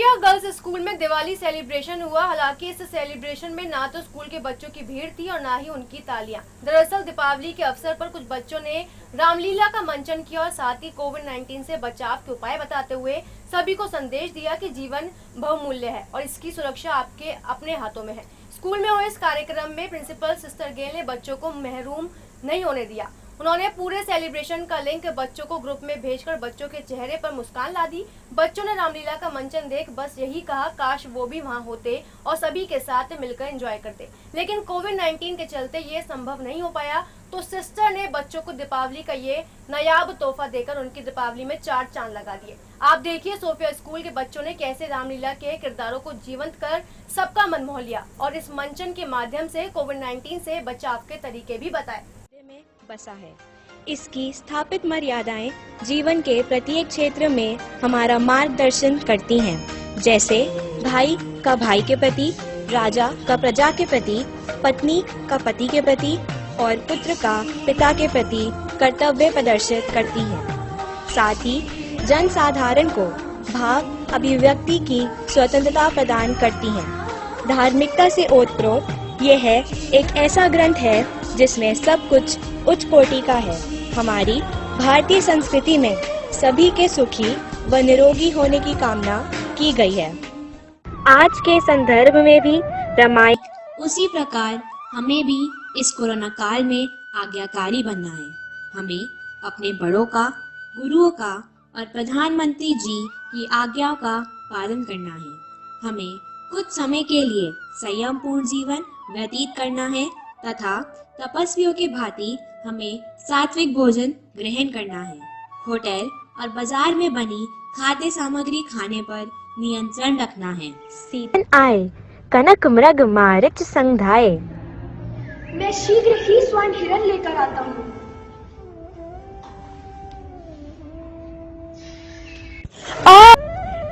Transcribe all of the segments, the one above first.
Sophia girls school में Diwali celebration हुआ। हालांकि इस सेलिब्रेशन में ना तो स्कूल के बच्चों की भीड़ थी और ना ही उनकी तालियां। दरअसल दीपावली के अवसर पर कुछ बच्चों ने रामलीला का मंचन किया और साथ ही कोविड-19 से बचाव के उपाय बताते हुए सभी को संदेश दिया कि जीवन बहुमूल्य है और इसकी सुरक्षा आपके अपने हाथों में है। स्कूल में हुए इस कार्यक्रम में प्रिंसिपल सिस्टर गेल ने बच्चों को महरूम नहीं होने दिया। उन्होंने पूरे सेलिब्रेशन का लिंक बच्चों को ग्रुप में भेजकर बच्चों के चेहरे पर मुस्कान ला दी। बच्चों ने रामलीला का मंचन देख बस यही कहा, काश वो भी वहाँ होते और सभी के साथ मिलकर एंजॉय करते। लेकिन कोविड-19 के चलते ये संभव नहीं हो पाया, तो सिस्टर ने बच्चों को दीपावली का ये नायाब तोहफा देकर उनकी दीपावली में 4 चांद लगा दिए। आप देखिए सोफिया स्कूल के बच्चों ने कैसे रामलीला के किरदारों को जीवंत कर सबका मन मोह लिया और इस मंचन के माध्यम से कोविड-19 से बचाव के तरीके भी बताए। में बसा है। इसकी स्थापित मर्यादाएं जीवन के प्रत्येक क्षेत्र में हमारा मार्गदर्शन करती हैं, जैसे भाई का भाई के प्रति, राजा का प्रजा के प्रति, पत्नी का पति के प्रति और पुत्र का पिता के प्रति कर्तव्य प्रदर्शित करती हैं। साथ ही जन साधारण को भाव अभिव्यक्ति की स्वतंत्रता प्रदान करती हैं। धार्मिकता से ओतप्रोत यह एक ऐसा ग्रंथ है जिसमें सब कुछ उच्च कोटि का है। हमारी भारतीय संस्कृति में सभी के सुखी व निरोगी होने की कामना की गई है। आज के संदर्भ में भी रामायण उसी प्रकार हमें भी इस कोरोना काल में आज्ञाकारी बनना है। हमें अपने बड़ों का, गुरुओं का और प्रधानमंत्री जी की आज्ञाओं का पालन करना है। हमें कुछ समय के लिए संयमपूर्ण जीवन व्यतीत करना है तथा तपस्वियों की भांति हमें सात्विक भोजन ग्रहण करना है। होटल और बाजार में बनी खाद्य सामग्री खाने पर नियंत्रण रखना है। सीतन आए कनक मृग मारिच संधाए। मैं शीघ्र ही स्वर्ण हिरण लेकर आता हूँ।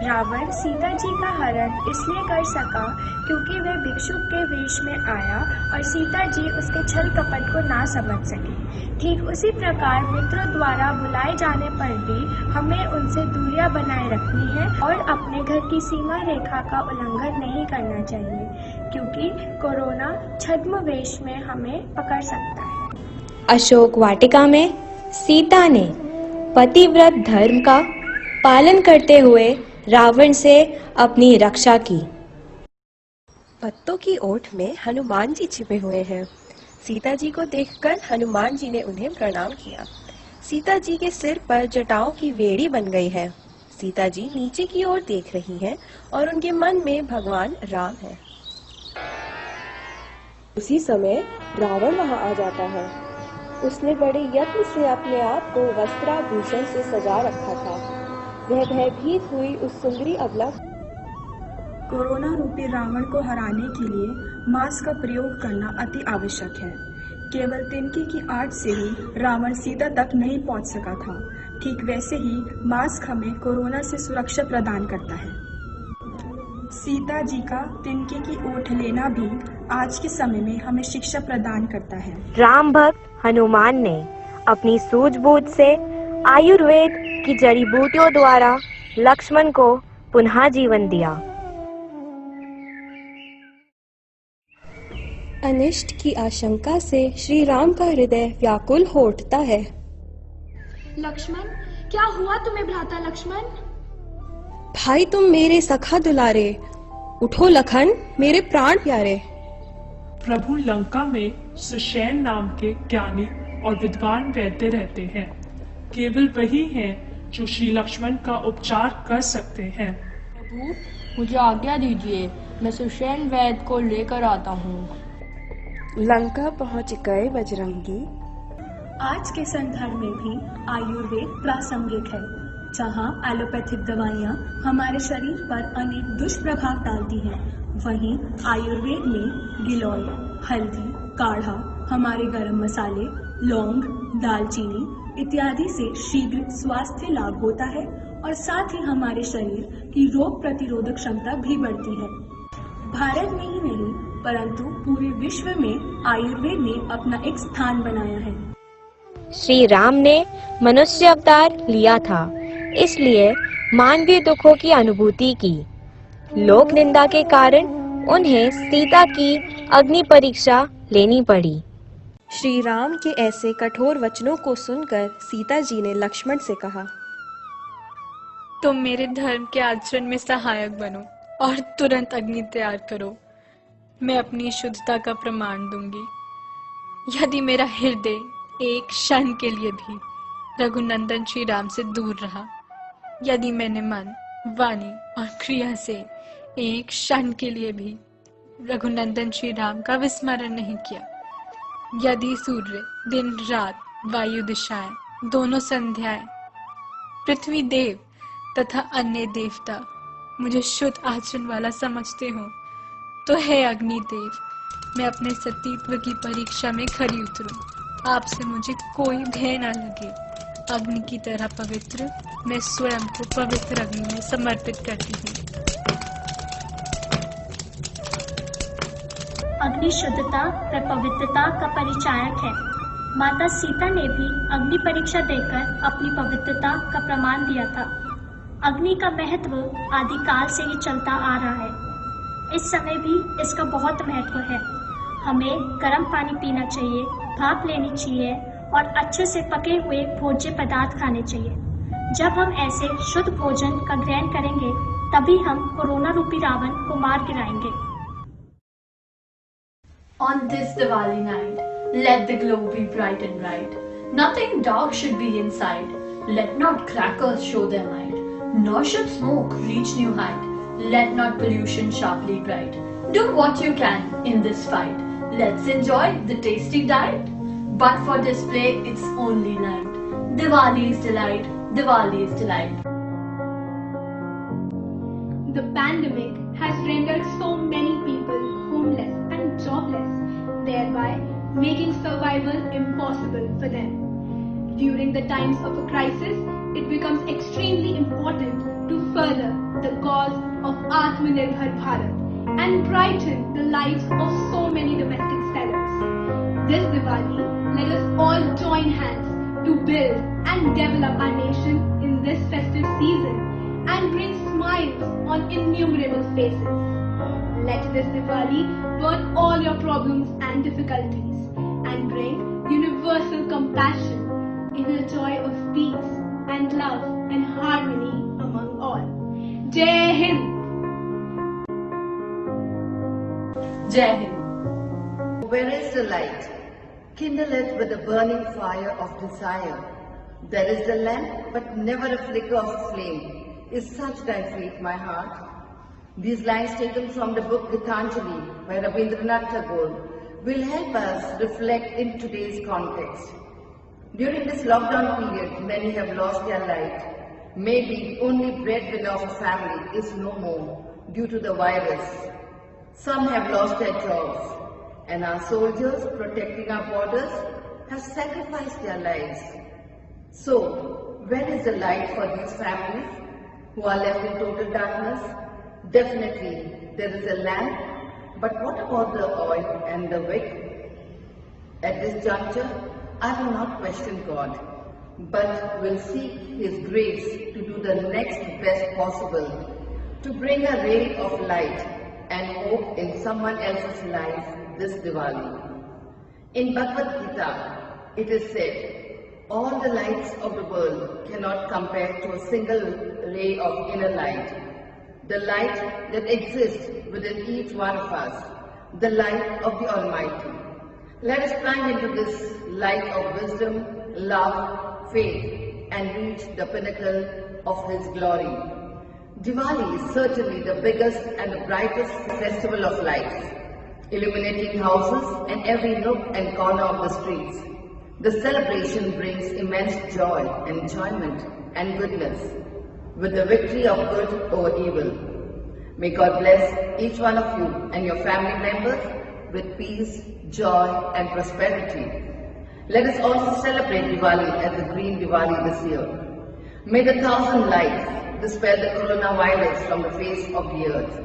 रावण सीता जी का हरण इसलिए कर सका क्योंकि वह भिक्षुक के वेश में आया और सीता जी उसके छल कपट को ना समझ सकी। ठीक उसी प्रकार मित्रों द्वारा बुलाए जाने पर भी हमें उनसे दूरियां बनाए रखनी है और अपने घर की सीमा रेखा का उल्लंघन नहीं करना चाहिए, क्योंकि कोरोना छद्म वेश में हमें पकड़ सकता है। अशोक वाटिका में सीता ने पतिव्रत धर्म का पालन करते हुए रावण से अपनी रक्षा की। पत्तों की ओट में हनुमान जी छिपे हुए हैं। सीता जी को देखकर हनुमान जी ने उन्हें प्रणाम किया। सीता जी के सिर पर जटाओं की वेड़ी बन गई है। सीता जी नीचे की ओर देख रही हैं और उनके मन में भगवान राम है। उसी समय रावण वहां आ जाता है। उसने बड़े यत्न से अपने आप को वस्त्राभूषण से सजा रखा था। वह भयभीत हुई उस सुंदरी अबला कोरोना रूपी रावण को हराने के लिए मास्क का प्रयोग करना अति आवश्यक है। केवल तिनके की आड़ से ही रावण सीता तक नहीं पहुंच सका था। ठीक वैसे ही मास्क हमें कोरोना से सुरक्षा प्रदान करता है। सीता जी का तिनके की ओट लेना भी आज के समय में हमें शिक्षा प्रदान करता है। राम भक्त हनुमान ने अपनी सूझबूझ से आयुर्वेद की जड़ी बूटियों द्वारा लक्ष्मण को पुनः जीवन दिया। अनिष्ट की आशंका से श्री राम का हृदय व्याकुल हो उठता है। लक्ष्मण, क्या हुआ तुम्हें भ्राता लक्ष्मण? भाई तुम मेरे सखा दुलारे, उठो लखन मेरे प्राण प्यारे। प्रभु लंका में सुषेण नाम के ज्ञानी और विद्वान वैद्य रहते हैं। केवल वही हैं जो श्री लक्ष्मण का उपचार कर सकते हैं। प्रभु, मुझे आज्ञा दीजिए, मैं सुषेण वैद्य को लेकर आता हूँ। लंका पहुंच गए बजरंगी। आज के संदर्भ में भी आयुर्वेद प्रासंगिक है, जहाँ एलोपैथिक दवाइयाँ हमारे शरीर पर अनेक दुष्प्रभाव डालती हैं, वहीं आयुर्वेद में गिलोय, हल्दी, काढ़ा, हमारे गरम मसाले, लौंग, दालचीनी इत्यादि से शीघ्र स्वास्थ्य लाभ होता है और साथ ही हमारे शरीर की रोग प्रतिरोधक क्षमता भी बढ़ती है। भारत में ही नहीं परंतु पूरे विश्व में आयुर्वेद ने अपना एक स्थान बनाया है। श्री राम ने मनुष्य अवतार लिया था, इसलिए मानवीय दुखों की अनुभूति की। लोक निंदा के कारण उन्हें सीता की अग्नि परीक्षा लेनी पड़ी। श्री राम के ऐसे कठोर वचनों को सुनकर सीता जी ने लक्ष्मण से कहा, तुम मेरे धर्म के आचरण में सहायक बनो और तुरंत अग्नि तैयार करो। मैं अपनी शुद्धता का प्रमाण दूंगी। यदि मेरा हृदय एक क्षण के लिए भी रघुनंदन श्री राम से दूर रहा, यदि मैंने मन, वाणी और क्रिया से एक क्षण के लिए भी रघुनंदन श्री राम का विस्मरण नहीं किया, यदि सूर्य, दिन रात, वायु दिशाएं, दोनों संध्याएं, पृथ्वी देव तथा अन्य देवता मुझे शुद्ध आचरण वाला समझते हो, तो हे अग्निदेव, मैं अपने सतीत्व की परीक्षा में खरी उतरूं। आपसे मुझे कोई भय न लगे। अग्नि की तरह पवित्र मैं स्वयं को पवित्र अग्नि में समर्पित करती हूँ। अग्नि शुद्धता व पवित्रता का परिचायक है। माता सीता ने भी अग्नि परीक्षा देकर अपनी पवित्रता का प्रमाण दिया था। अग्नि का महत्व आदिकाल से ही चलता आ रहा है। इस समय भी इसका बहुत महत्व है। हमें गर्म पानी पीना चाहिए, भाप लेनी चाहिए और अच्छे से पके हुए भोज्य पदार्थ खाने चाहिए। जब हम ऐसे शुद्ध भोजन का ग्रहण करेंगे, तभी हम कोरोना रूपी रावण को मार गिराएंगे। On this Diwali night, let the glow be bright and bright. Nothing dark should be inside. Let not crackers show their might, nor should smoke reach new height. Let not pollution sharply bright. Do what you can in this fight. Let's enjoy the tasty diet, but for display it's only night. Diwali's delight, Diwali's delight. The pandemic has rendered so many people homeless and jobless, thereby making survival impossible for them. During the times of a crisis, it becomes extremely important to further the cause of Atmanirbhar Bharat and brighten the lives of so many domestic sellers. This Diwali, let us all join hands to build and develop our nation in this festive season and bring smiles on innumerable faces. Let this Diwali burn all your problems and difficulties and bring universal compassion in the joy of peace and love and harmony among all. Jai Hind! Jai Hind. Where is the light? Kindle it with the burning fire of desire. There is the lamp, but never a flicker of flame. Is such thy fate, my heart? These lines taken from the book Gitanjali by Rabindranath Tagore will help us reflect in today's context. During this lockdown period, many have lost their light. Maybe only breadwinner of a family is no more due to the virus. Some have lost their jobs, and our soldiers protecting our borders have sacrificed their lives. So, where is the light for these families who are left in total darkness? Definitely, there is a lamp, but what about the oil and the wick? At this juncture, I will not question God, but will seek His grace to do the next best possible, to bring a ray of light and hope in someone else's life this Diwali. In Bhagavad Gita, it is said, all the lights of the world cannot compare to a single ray of inner light. The light that exists within each one of us, the light of the Almighty. Let us climb into this light of wisdom, love, faith, and reach the pinnacle of His glory. Diwali is certainly the biggest and the brightest festival of lights, illuminating houses and every nook and corner of the streets. The celebration brings immense joy, enjoyment, and goodness, with the victory of good over evil. May God bless each one of you and your family members with peace, joy, and prosperity. Let us also celebrate Diwali as the Green Diwali this year. May the 1,000 lights dispel the coronavirus from the face of the earth.